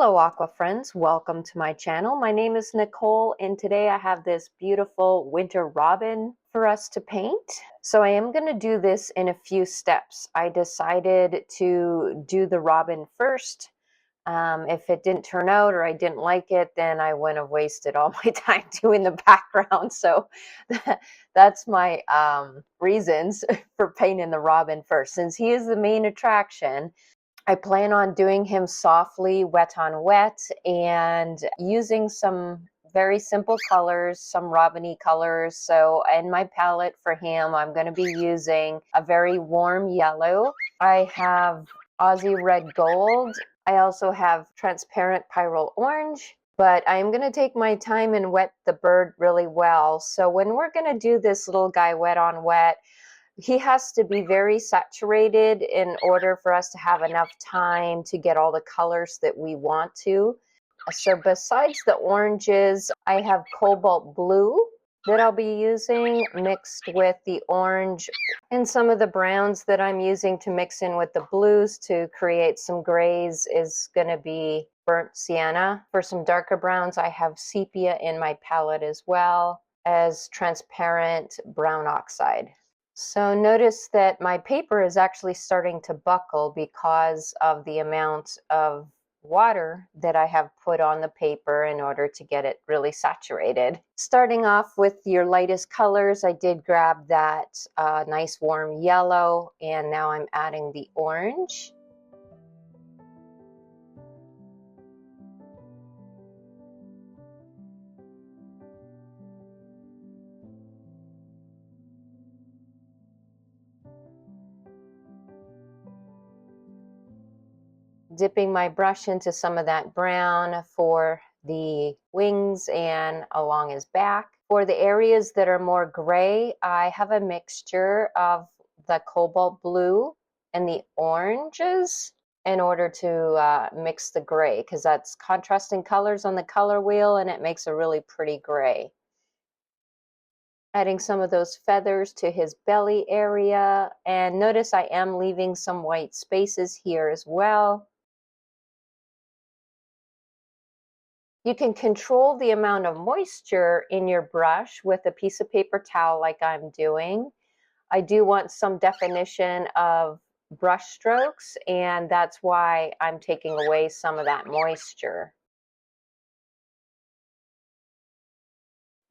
Hello aqua friends, welcome to my channel. My name is Nicole and today I have this beautiful winter robin for us to paint. So I am going to do this in a few steps. I decided to do the robin first. If it didn't turn out or I didn't like it, then I wouldn't have wasted all my time doing the background. So that's my reasons for painting the robin first. Since he is the main attraction, I plan on doing him softly, wet on wet, and using some very simple colors, some robin-y colors. So in my palette for him, I'm going to be using a very warm yellow. I have Aussie red gold. I also have transparent pyrrole orange. But I'm going to take my time and wet the bird really well. So when we're going to do this little guy wet on wet, he has to be very saturated in order for us to have enough time to get all the colors that we want to. So besides the oranges, I have cobalt blue that I'll be using mixed with the orange and some of the browns that I'm using to mix in with the blues to create some grays is going to be burnt sienna. For some darker browns, I have sepia in my palette as well as transparent brown oxide. So notice that my paper is actually starting to buckle because of the amount of water that I have put on the paper in order to get it really saturated. Starting off with your lightest colors, I did grab that nice warm yellow, and now I'm adding the orange. Dipping my brush into some of that brown for the wings and along his back. For the areas that are more gray, I have a mixture of the cobalt blue and the oranges in order to mix the gray, because that's contrasting colors on the color wheel and it makes a really pretty gray. Adding some of those feathers to his belly area, and notice I am leaving some white spaces here as well. You can control the amount of moisture in your brush with a piece of paper towel like I'm doing. I do want some definition of brush strokes, and that's why I'm taking away some of that moisture.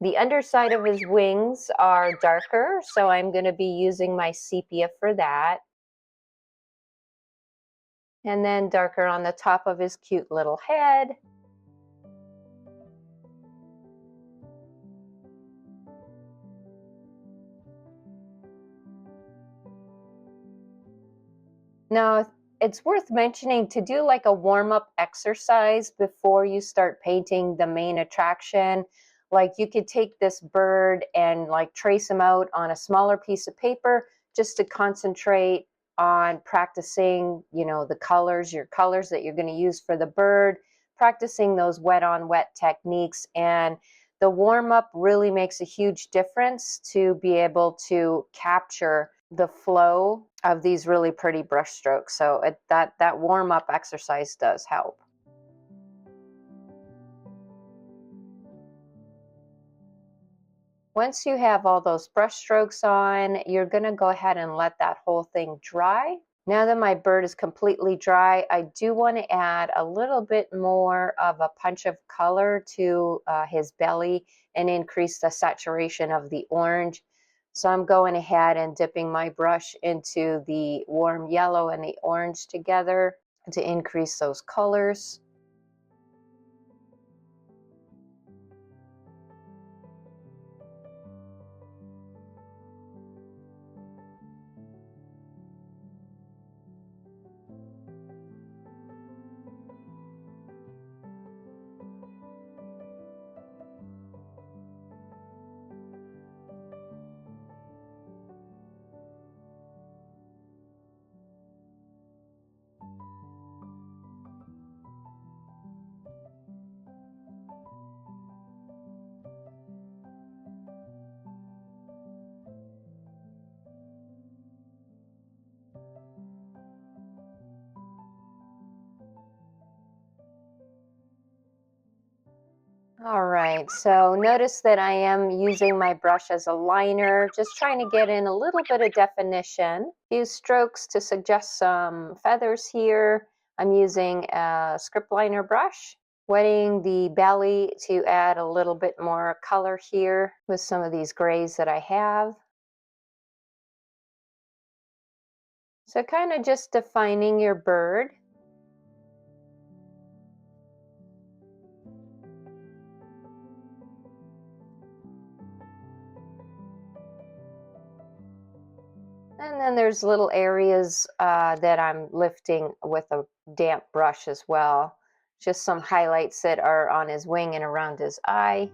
The underside of his wings are darker, so I'm going to be using my sepia for that. And then darker on the top of his cute little head. Now, it's worth mentioning to do like a warm-up exercise before you start painting the main attraction. Like you could take this bird and like trace him out on a smaller piece of paper just to concentrate on practicing, the colors, your colors that you're going to use for the bird, practicing those wet on wet techniques. And the warm-up really makes a huge difference to be able to capture the flow of these really pretty brush strokes. So that warm-up exercise does help. Once you have all those brush strokes on, you're going to go ahead and let that whole thing dry. Now that my bird is completely dry, I do want to add a little bit more of a punch of color to his belly and increase the saturation of the orange. So I'm going ahead and dipping my brush into the warm yellow and the orange together to increase those colors. All right, so notice that I am using my brush as a liner, just trying to get in a little bit of definition. Few strokes to suggest some feathers here. I'm using a script liner brush, wetting the belly to add a little bit more color here with some of these grays that I have. So kind of just defining your bird. And then there's little areas that I'm lifting with a damp brush as well. Just some highlights that are on his wing and around his eye.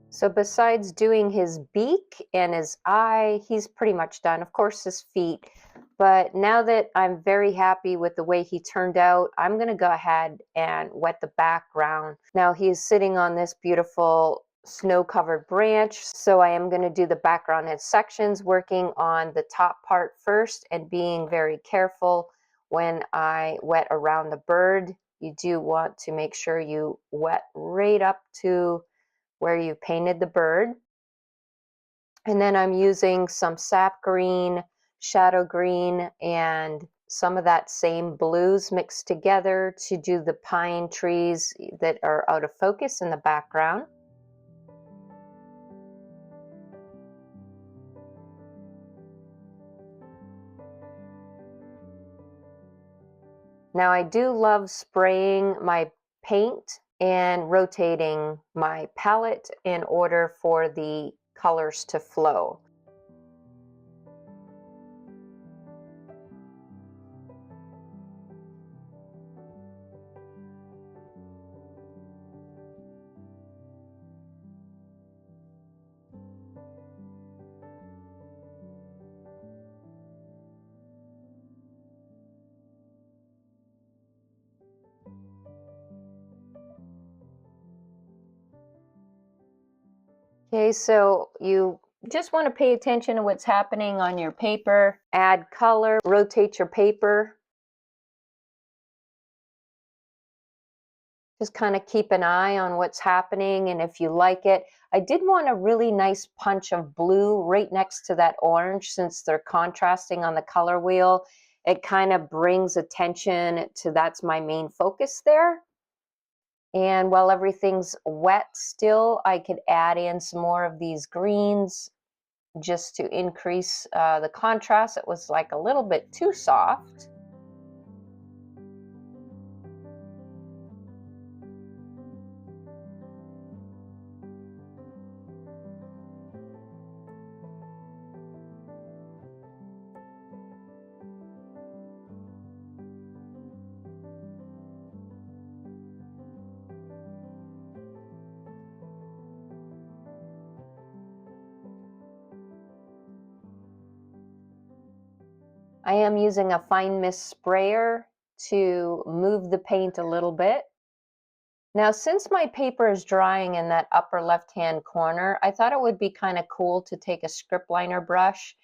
So besides doing his beak and his eye, he's pretty much done. Of course, his feet. But now that I'm very happy with the way he turned out, I'm going to go ahead and wet the background. Now he's sitting on this beautiful snow-covered branch, so I am going to do the background in sections, working on the top part first and being very careful when I wet around the bird. You do want to make sure you wet right up to where you painted the bird. And then I'm using some sap green, shadow green, and some of that same blues mixed together to do the pine trees that are out of focus in the background. Now I do love spraying my paint and rotating my palette in order for the colors to flow. Okay, so you just want to pay attention to what's happening on your paper, add color, rotate your paper. Just kind of keep an eye on what's happening, and if you like it. I did want a really nice punch of blue right next to that orange, since they're contrasting on the color wheel. It kind of brings attention to that's my main focus there. And while everything's wet still, I could add in some more of these greens just to increase the contrast. It was like a little bit too soft. I am using a fine mist sprayer to move the paint a little bit. Now, since my paper is drying in that upper left-hand corner, I thought it would be kind of cool to take a script liner brush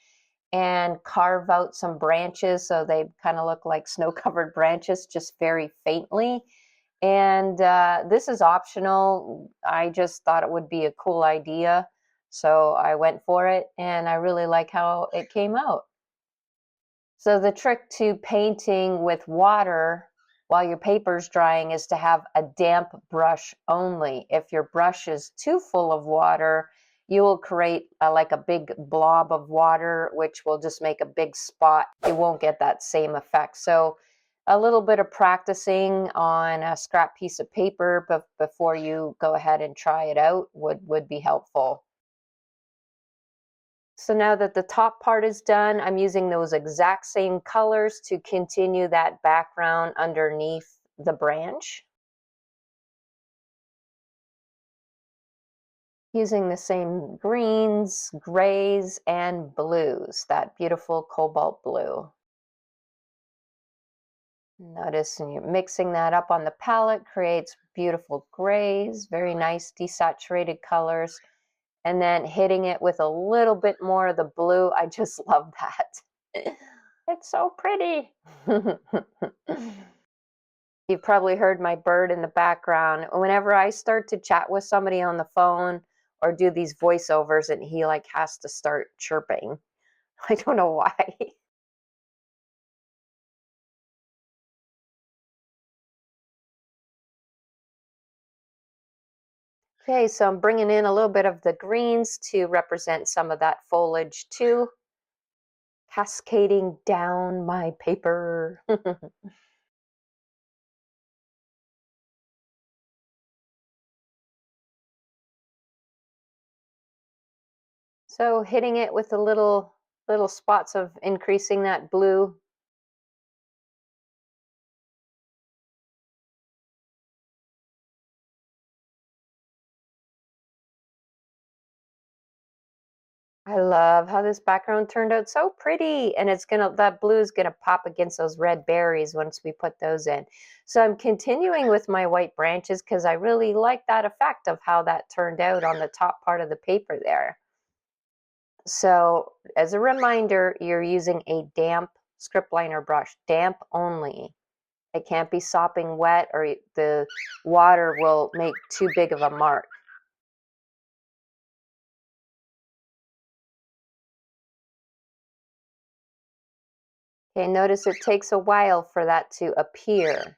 and carve out some branches so they kind of look like snow-covered branches, just very faintly. And this is optional. I just thought it would be a cool idea, so I went for it, and I really like how it came out. So the trick to painting with water while your paper's drying is to have a damp brush only. If your brush is too full of water, you will create like a big blob of water, which will just make a big spot. You won't get that same effect. So a little bit of practicing on a scrap piece of paper before you go ahead and try it out would be helpful. So now that the top part is done, I'm using those exact same colors to continue that background underneath the branch. Using the same greens, grays, and blues, that beautiful cobalt blue. Notice when you're mixing that up on the palette, creates beautiful grays, very nice desaturated colors. And then hitting it with a little bit more of the blue. I just love that. It's so pretty. You've probably heard my bird in the background. Whenever I start to chat with somebody on the phone or do these voiceovers, and he like has to start chirping. I don't know why. Okay, so I'm bringing in a little bit of the greens to represent some of that foliage too, cascading down my paper. So hitting it with the little spots of increasing that blue. I love how this background turned out so pretty, and that blue is gonna pop against those red berries once we put those in. So I'm continuing with my white branches because I really like that effect of how that turned out on the top part of the paper there. So as a reminder, you're using a damp script liner brush, damp only. It can't be sopping wet or the water will make too big of a mark. Okay, notice it takes a while for that to appear.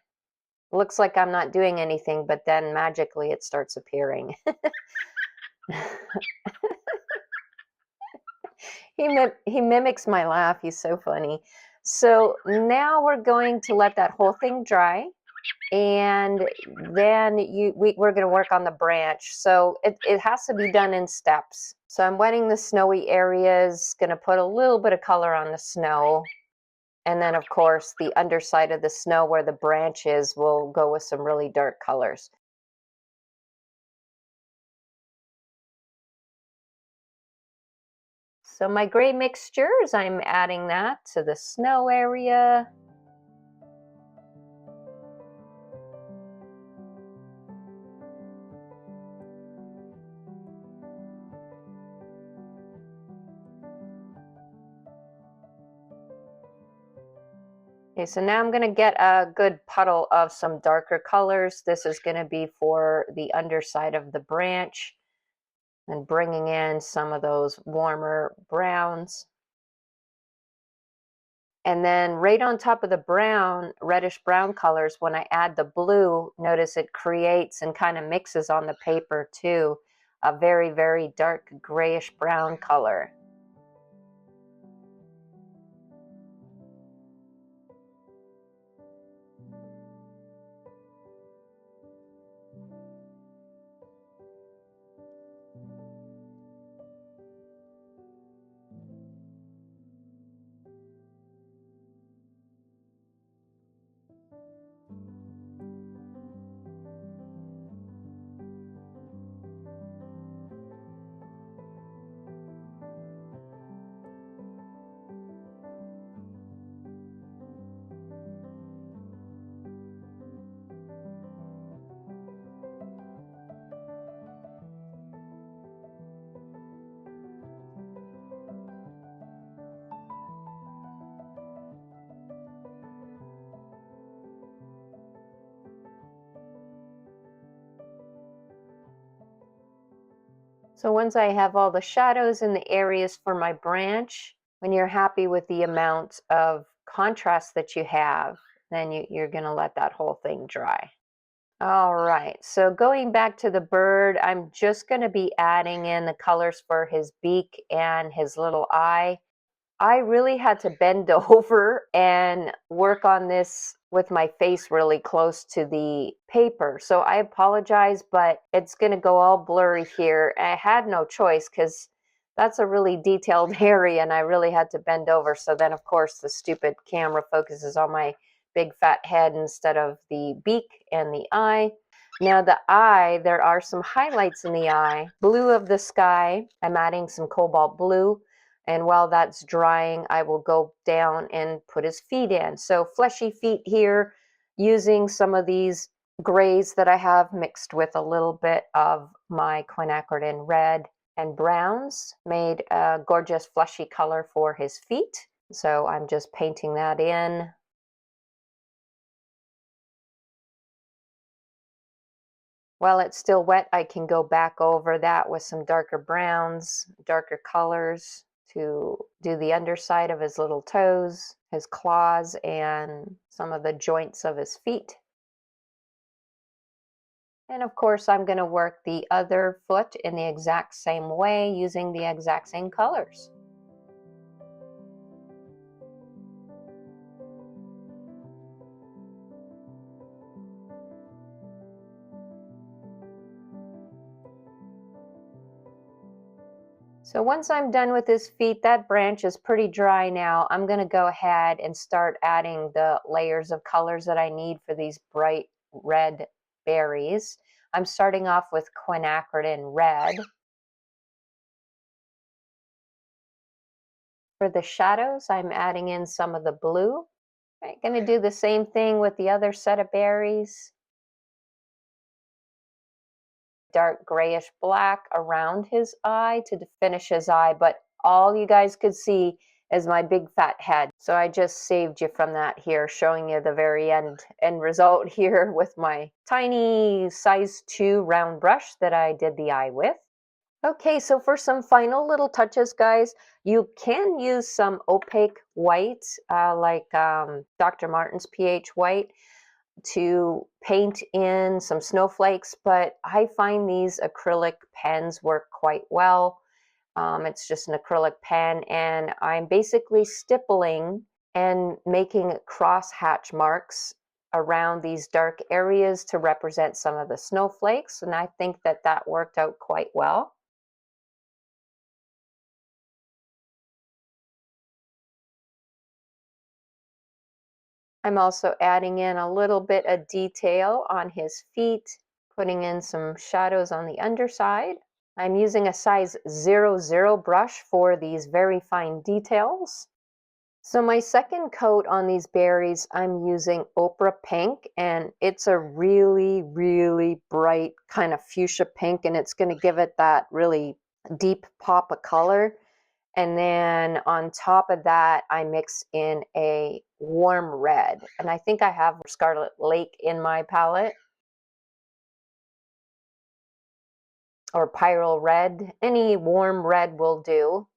Looks like I'm not doing anything, but then magically it starts appearing. He mimics my laugh. He's so funny. So now we're going to let that whole thing dry, and then we're going to work on the branch. So it has to be done in steps. So I'm wetting the snowy areas, going to put a little bit of color on the snow. And then, of course, the underside of the snow where the branch is will go with some really dark colors. So my gray mixtures, I'm adding that to the snow area. Okay, so now I'm going to get a good puddle of some darker colors. This is going to be for the underside of the branch, and bringing in some of those warmer browns. And then right on top of the brown, reddish brown colors, when I add the blue, notice it creates and kind of mixes on the paper too, a very, very dark grayish brown color. So once I have all the shadows in the areas for my branch, when you're happy with the amount of contrast that you have, then you're going to let that whole thing dry. All right, so going back to the bird, I'm just going to be adding in the colors for his beak and his little eye. I really had to bend over and work on this with my face really close to the paper. So I apologize, but it's going to go all blurry here. I had no choice because that's a really detailed area and I really had to bend over. So then, of course, the stupid camera focuses on my big fat head instead of the beak and the eye. Now the eye, there are some highlights in the eye. Blue of the sky, I'm adding some cobalt blue. And while that's drying, I will go down and put his feet in. So fleshy feet here, using some of these grays that I have mixed with a little bit of my quinacridone red and browns, made a gorgeous fleshy color for his feet. So I'm just painting that in. While it's still wet, I can go back over that with some darker browns, darker colors to do the underside of his little toes, his claws, and some of the joints of his feet. And of course, I'm going to work the other foot in the exact same way using the exact same colors. So once I'm done with his feet, that branch is pretty dry now. I'm going to go ahead and start adding the layers of colors that I need for these bright red berries. I'm starting off with quinacridone red. For the shadows, I'm adding in some of the blue. I'm going to do the same thing with the other set of berries. Dark grayish black around his eye to finish his eye, but all you guys could see is my big fat head. So I just saved you from that here, showing you the very end result here with my tiny size 2 round brush that I did the eye with. Okay, so for some final little touches, guys, you can use some opaque white, like Dr. Martin's pH white, to paint in some snowflakes, but I find these acrylic pens work quite well. It's just an acrylic pen, and I'm basically stippling and making cross hatch marks around these dark areas to represent some of the snowflakes, and I think that that worked out quite well. I'm also adding in a little bit of detail on his feet, putting in some shadows on the underside. I'm using a size 00 brush for these very fine details. So my second coat on these berries, I'm using Opera Pink, and it's a really, really bright kind of fuchsia pink, and it's going to give it that really deep pop of color. And then on top of that, I mix in a warm red. And I think I have Scarlet Lake in my palette, or Pyrrole Red. Any warm red will do.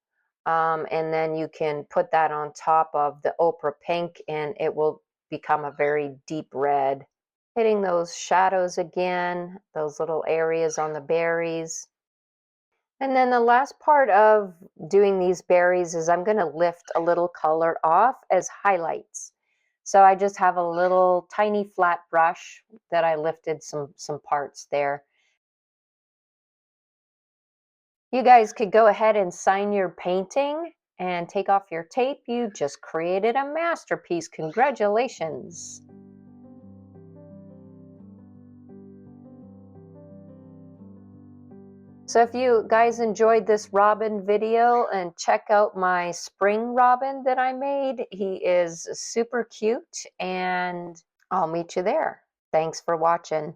And then you can put that on top of the Opera Pink and it will become a very deep red. Hitting those shadows again, those little areas on the berries. And then the last part of doing these berries is I'm going to lift a little color off as highlights. So I just have a little tiny flat brush that I lifted some parts there. You guys could go ahead and sign your painting and take off your tape. You just created a masterpiece. Congratulations. So if you guys enjoyed this robin video, and check out my spring robin that I made. He is super cute, and I'll meet you there. Thanks for watching.